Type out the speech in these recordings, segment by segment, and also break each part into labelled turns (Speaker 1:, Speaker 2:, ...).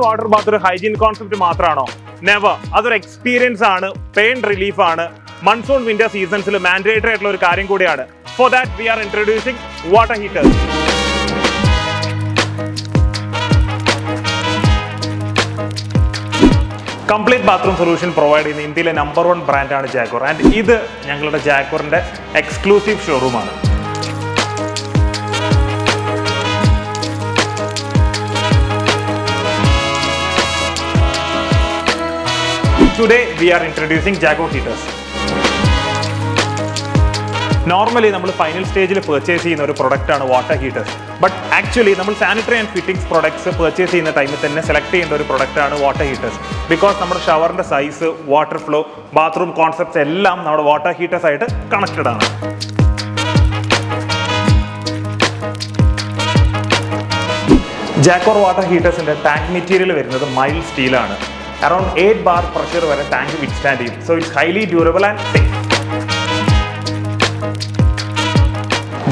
Speaker 1: Water bath ഒരു hygiene concept മാത്രമാണോ? Never. അതൊരു എക്സ്പീരിയൻസ് ആണ്, പെയിൻ റിലീഫ് ആണ്, മൺസൂൺ വിന്റർ സീസൺസിൽ മാൻഡേറ്ററി ആയിട്ടുള്ള ഒരു കാര്യം കൂടിയാണ്. For that we are introducing water heaters. Complete bathroom solution provide ചെയ്യുന്ന ഇന്ത്യയിലെ നമ്പർ 1 ബ്രാൻഡാണ് ജാക്വർ. ആൻഡ് ഇത് ഞങ്ങളുടെ ജാക്വറിന്റെ എക്സ്ക്ലൂസീവ് ഷോറൂമാണ്. Today we are introducing Jaquar Heaters. Normally നമ്മൾ ഫൈനൽ സ്റ്റേജിൽ പർച്ചേസ് ചെയ്യുന്ന ഒരു പ്രൊഡക്റ്റാണ് വാട്ടർ ഹീറ്റേഴ്സ്. ബട്ട് ആക്ച്വലി നമ്മൾ sanitary and fittings products purchase ചെയ്യുന്ന ടൈമിൽ തന്നെ സെലക്ട് ചെയ്യേണ്ട ഒരു പ്രൊഡക്റ്റാണ് വാട്ടർ ഹീറ്റേഴ്സ്. ബിക്കോസ് നമ്മുടെ ഷവറിൻ്റെ size, water flow, bathroom concepts എല്ലാം നമ്മുടെ വാട്ടർ ഹീറ്റേഴ്സ് ആയിട്ട് കണക്റ്റഡ് ആണ്. ജാക്വർ വാട്ടർ ഹീറ്റേഴ്സിൻ്റെ ടാങ്ക് മെറ്റീരിയൽ വരുന്നത് മൈൽഡ് സ്റ്റീലാണ്. Around 8 bar pressure വരെ ടാങ്ക് വിത്ത്സ്റ്റാൻഡ് ചെയ്യും. So it's highly durable and safe.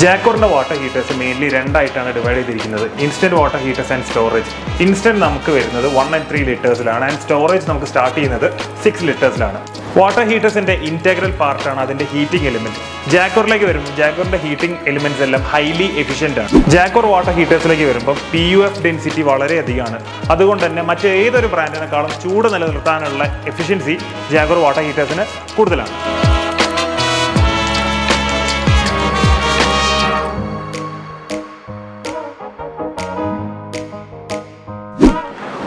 Speaker 1: ജാക്വറിന്റെ വാട്ടർ ഹീറ്റേഴ്സ് മെയിൻലി രണ്ടായിട്ടാണ് ഡിവൈഡ് ചെയ്തിരിക്കുന്നത്: instant water heaters and storage. Instant നമുക്ക് വരുന്നത് 1 and 3 ലിറ്റേഴ്സിലാണ് ആൻഡ് സ്റ്റോറേജ് നമുക്ക് സ്റ്റാർട്ട് ചെയ്യുന്നത് 6 ലിറ്റേഴ്സിലാണ്. വാട്ടർ ഹീറ്റേഴ്സിന്റെ ഇന്റഗ്രൽ പാർട്ടാണ് അതിന്റെ ഹീറ്റിംഗ് എലിമെന്റ്. ജാക്വറിലേക്ക് വരുമ്പോൾ ജാക്വറിന്റെ ഹീറ്റിംഗ് എലിമെന്റ്സ് എല്ലാം ഹൈലി എഫിഷ്യന്റ് ആണ്. ജാക്വർ വാട്ടർ ഹീറ്റേഴ്സിലേക്ക് വരുമ്പോൾ PUF ഡെൻസിറ്റി വളരെ അധികമാണ്. അതുകൊണ്ട് തന്നെ മറ്റേതൊരു ബ്രാൻഡിനേക്കാളും ചൂട് നിലനിർത്താനുള്ള എഫിഷ്യൻസി ജാക്വർ വാട്ടർ ഹീറ്റേഴ്സിന് കൂടുതലാണ്.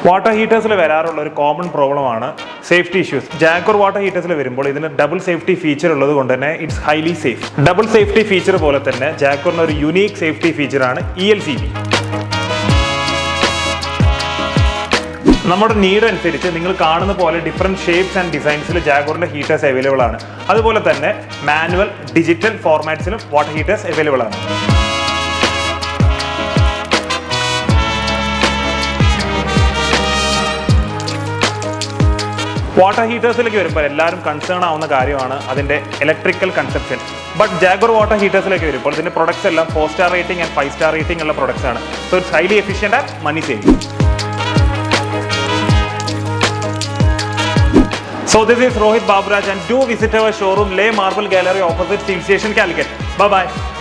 Speaker 1: വാട്ടർ ഹീറ്റേഴ്സിൽ വരാറുള്ള ഒരു കോമൺ പ്രോബ്ലമാണ് സേഫ്റ്റി ഇഷ്യൂസ്. ജാക്വർ വാട്ടർ ഹീറ്റേഴ്സിൽ വരുമ്പോൾ ഇതിന് ഡബിൾ സേഫ്റ്റി ഫീച്ചർ ഉള്ളത് കൊണ്ട് തന്നെ it's highly safe. Double safety feature പോലെ തന്നെ ജാക്വറിന് ഒരു യുണീക്ക് സേഫ്റ്റി ഫീച്ചറാണ് ELCB. നമ്മുടെ നീഡ് അനുസരിച്ച് നിങ്ങൾ കാണുന്ന പോലെ ഡിഫറെൻറ്റ് ഷേപ്സ് ആൻഡ് ഡിസൈൻസിൽ ജാക്വറിൻ്റെ ഹീറ്റേഴ്സ് അവൈലബിൾ ആണ്. അതുപോലെ തന്നെ മാനുവൽ, ഡിജിറ്റൽ ഫോർമാറ്റ്സിലും വാട്ടർ ഹീറ്റേഴ്സ് അവൈലബിൾ ആണ്. വാട്ടർ ഹീറ്റേഴ്സിലേക്ക് വരുമ്പോൾ എല്ലാവരും കൺസേൺ ആവുന്ന കാര്യമാണ് അതിൻ്റെ electrical conception. But Jaquar water ഹീറ്റേഴ്സിലേക്ക് വരുമ്പോൾ ഇതിൻ്റെ പ്രൊഡക്ട്സ് എല്ലാം 4 star rating and 5 star rating ഉള്ള പ്രൊഡക്ട്സ് ആണ്. So it's highly efficient and money saving. So this is Rohit Baburaj and do visit our showroom, Leh Marble Gallery opposite Steel Station, Calicut. Bye bye.